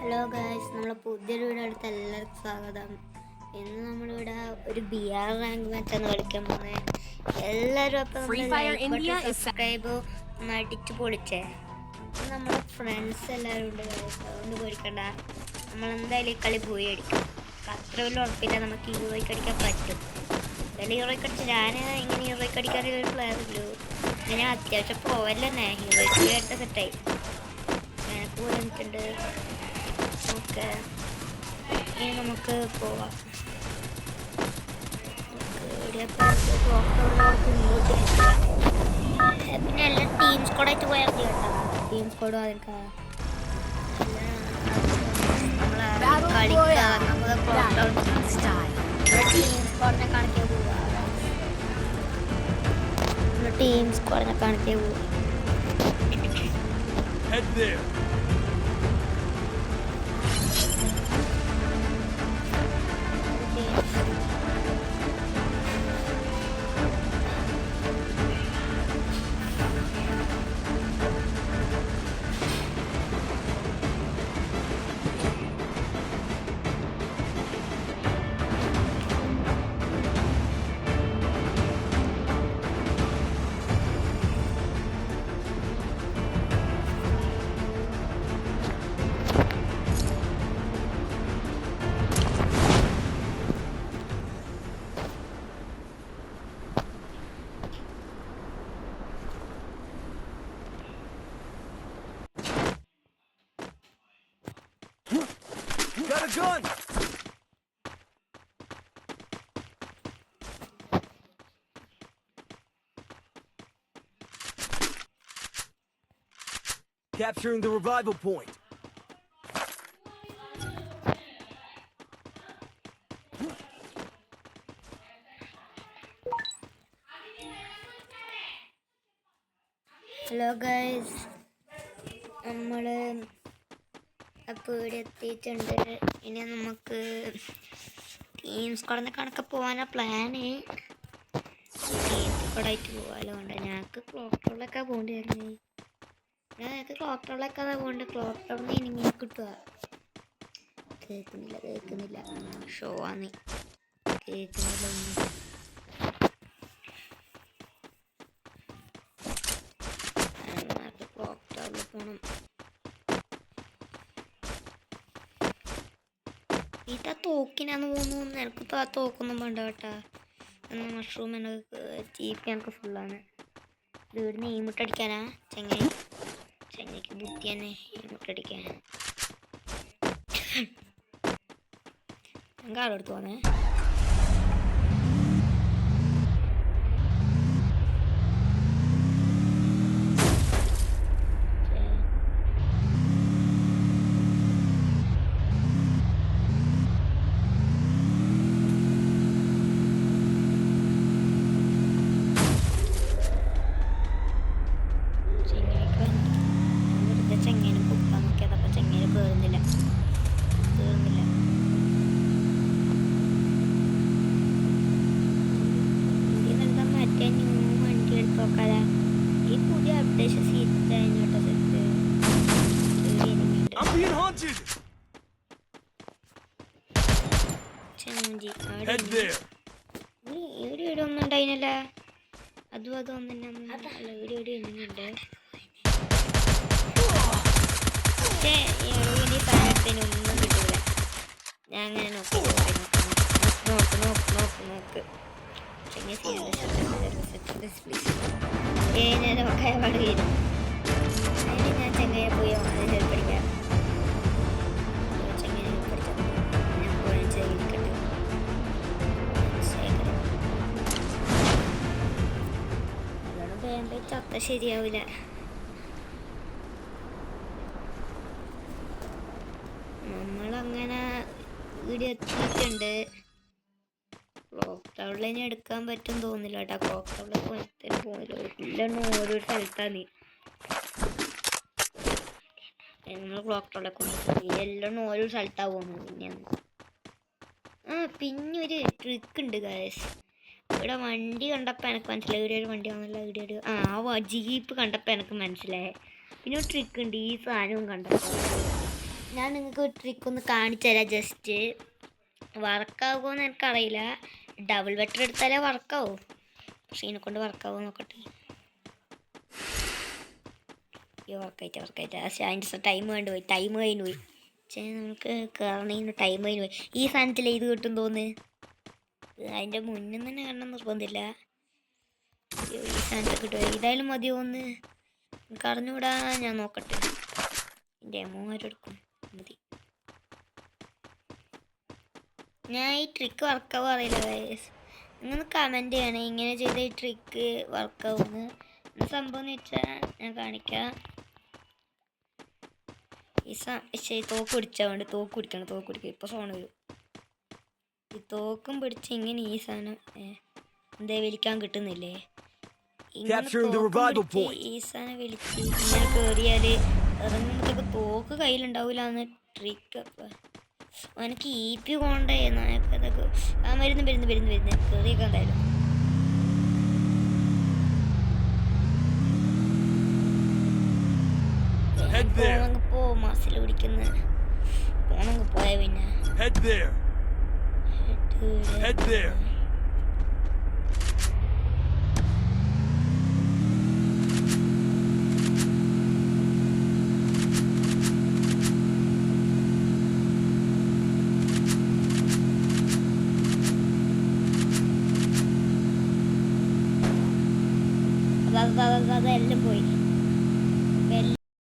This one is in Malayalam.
ഹലോ ഗായ്സ്, നമ്മളെ പുതിയൊരു വീഡിയോ എടുത്ത് എല്ലാവർക്കും സ്വാഗതം. ഇന്ന് നമ്മളിവിടെ ഒരു ബിആർ റാങ്ക് മാച്ചാണ് കളിക്കാൻ പോകുന്നത്. എല്ലാവരും അപ്പം സബ്സ്ക്രൈബ് ഒന്ന് അടിച്ച് പൊളിച്ചേ. നമ്മളെ ഫ്രണ്ട്സ് എല്ലാവരും ഉണ്ട് ഗായ്സ്, അതുകൊണ്ട് പേടിക്കണ്ട. നമ്മളെന്തായാലും ഈ കളി പോയി അടിക്കും. അത്ര വലിയ ഉറപ്പില്ല, നമുക്ക് ഹീറോയ്ക്ക് അടിക്കാൻ പറ്റും. എന്തായാലും ഹീറോയ്ക്ക് അടിച്ച് ഞാൻ ഇങ്ങനെ ഹീറോയ്ക്ക് അടിക്കാനുള്ള ഒരു പ്ലെയർ ഇല്ലു. ഇങ്ങനെ അത്യാവശ്യം പോവല്ലേ ഹീറോയ്ക്ക് എടുത്ത സെറ്റായി. ഞാനൊക്കെ പോയിട്ടുണ്ട്. ഓക്കെ, ഇനി നമുക്ക് പോവാം. പിന്നെ എല്ലാം ടീം സ്ക്വാഡായിട്ട് പോയാൽ മതി കേട്ടോ. ടീം സ്ക്വാഡ് കളിക്കാം. ടീം സ്ക്വാഡിനെ കാണിക്കാൻ പോവാ. Got a gun! Capturing the revival point. Hello guys, നമ്മള് അപ്പോൾ ഇവിടെ എത്തിയിട്ടുണ്ട്. ഇനി നമുക്ക് ടീം സ്ക്വാഡിനെ കണക്കെ പോകാനാ പ്ലാന്. ടീം സ്ക്വാഡായിട്ട് പോകാമല്ലോ. കൊണ്ട് ഞങ്ങൾക്ക് ക്ലോക്ക് ടവറിലൊക്കെ പോകേണ്ടി വരുന്നത്. ഞങ്ങൾക്ക് ക്ലോക്ക് ടവറിലൊക്കെ പോകേണ്ട. ക്ലോക്ക് ടവറിന് ഇനി കിട്ടുക. കേൾക്കുന്നില്ല ഷോ ആണ്. കേൾക്കുന്നില്ല ഒന്നും. ക്ലോക്ക് ടവറിൽ പോകണം. ഇതാ തോക്കിനാന്ന് തോന്നുന്നു. എനിക്കിപ്പോൾ ആ തോക്കൊന്നും വേണ്ട കേട്ടാ. എന്നാൽ മഷ്റൂം എനിക്ക് ചീപ്പ് എനിക്ക് ഫുള്ളാണ്. ഇവിടുന്ന് ഈ മുട്ടടിക്കാനാ ചെങ്ങയ്ക്ക് ബുദ്ധി തന്നെ. ഈ മുട്ടടിക്കാൻ ഞാൻ കാറെടുത്ത് പോന്നേ. ചെങ്ങനെ പൊക്കാൻ നോക്കിയത്. അപ്പം ചെങ്ങനെ കയറുന്നില്ല. മറ്റേ ന്യൂ വണ്ടി എടുത്ത് നോക്കാതെ. ഈ പുതിയ അപ്ഡേഷൻ സീറ്റ് കേട്ടോ. സെറ്റ് ചെങ്ങി ഇവിടെ ഒന്നും ഉണ്ടായിനല്ല. അതും ഒന്നും തന്നെ അല്ല. ഇവിടെ ഉണ്ട്. പക്ഷേ ഈ സാധനത്തിന് ഒന്നും കിട്ടില്ല. ഞാൻ അങ്ങനെ നോക്ക് ഞാൻ നോക്കാൻ പാട് വരും. അതിന് ഞാൻ ചെങ്ങയെ പോയി ഹെൽപ്പ് പഠിക്കാം. ചെങ്ങനെ ഹെൽപ്പ് പഠിച്ചത് ഞാൻ പോയി ചെയ്തിരിക്കട്ടെ. അതുകൊണ്ട് വേണ്ട ചത്ത ശരിയാവില്ല. നമ്മളങ്ങനെ വീഡിയോ എത്തിയിട്ടുണ്ട്. ക്ലോക്ക് ടവറിൽ ഇനി എടുക്കാൻ പറ്റും തോന്നില്ല കേട്ടോ. ക്ലോക്ക് ടവറിൽ പോകുന്നില്ല. എല്ലാം ഓരോ സ്ഥലത്താണ്. നമ്മൾ ക്ലോക്ക് ടവറിലെ കൊണ്ടുപോയി എല്ലാം ഓരോ സ്ഥലത്താണ് പോകുന്നത്. പിന്നെ ഒരു ട്രിക്ക് ഉണ്ട് ഗൈസ്. ഇവിടെ വണ്ടി കണ്ടപ്പോൾ എനിക്ക് മനസ്സിലായി. ഇവിടെ ഒരു വണ്ടി വന്നല്ലോ. ഇവിടെ ജീപ്പ് കണ്ടപ്പോൾ എനിക്ക് മനസ്സിലായി. പിന്നെ ഒരു ട്രിക്ക് ഉണ്ട്. ഈ സാധനവും കണ്ടപ്പോൾ ഞാൻ നിങ്ങൾക്ക് ട്രിക്ക് ഒന്ന് കാണിച്ചു തരാം. ജസ്റ്റ് വർക്കാകുമോയെന്ന് എനിക്കറിയില്ല. ഡബിൾ ബെറ്റർ എടുത്താലേ വർക്കാവും. പക്ഷെ ഇതിനെ കൊണ്ട് വർക്കാവുമോ നോക്കട്ടെ. വർക്കായിട്ട് പക്ഷേ അതിൻ്റെ ടൈം കഴിഞ്ഞു പോയി. പക്ഷേ നമുക്ക് കയറണതിന് ടൈം കഴിഞ്ഞു പോയി. ഈ സാധനത്തിൽ ഇത് കിട്ടും തോന്നുന്നു. അതിൻ്റെ മുന്നിൽ തന്നെ കാണണം നിർബന്ധമില്ല. ഈ സാധനത്തിൽ കിട്ടുമോ? ഏതായാലും മതിയോന്ന് എനിക്ക് അറിഞ്ഞുകൂടാ. ഞാൻ നോക്കട്ടെ. എൻ്റെ അമ്മമാരെടുക്കും മതി. ഞാൻ ഈ ട്രിക്ക് വർക്കാവും അറിയില്ല ഗൈസ്. നിങ്ങൾ കമൻറ്റ് ചെയ്യണേ ഇങ്ങനെ ചെയ്ത ഈ ട്രിക്ക് വർക്കാവുമെന്ന്. സംഭവം എന്ന് വെച്ചാൽ ഞാൻ കാണിക്കാം. ഈ തോക്ക് പിടിച്ചാൽ തോക്ക് കുടിക്കണം. ഇപ്പോൾ സോൺ വരും. ഈ തോക്കും പിടിച്ച് ഇങ്ങനെ ഈ സാധനം എന്തേ വലിക്കാൻ കിട്ടുന്നില്ലേ? ഈ സാധനം വലിച്ച് ഇങ്ങനെ കയറിയാൽ ഇറങ്ങുമ്പോഴത്തേക്ക് തോക്ക് കയ്യിലുണ്ടാവില്ല എന്ന് ട്രിക്ക്. അപ്പം എനിക്ക് EP കൊണ്ടേ നായക്കതൊക്കെ വരുന്നു കയറിയൊക്കെ എന്തായാലും. പോ മാസിൽ പിടിക്കുന്ന പോണങ്ങ് പോയ പിന്നെ അതെല്ലാം പോയി.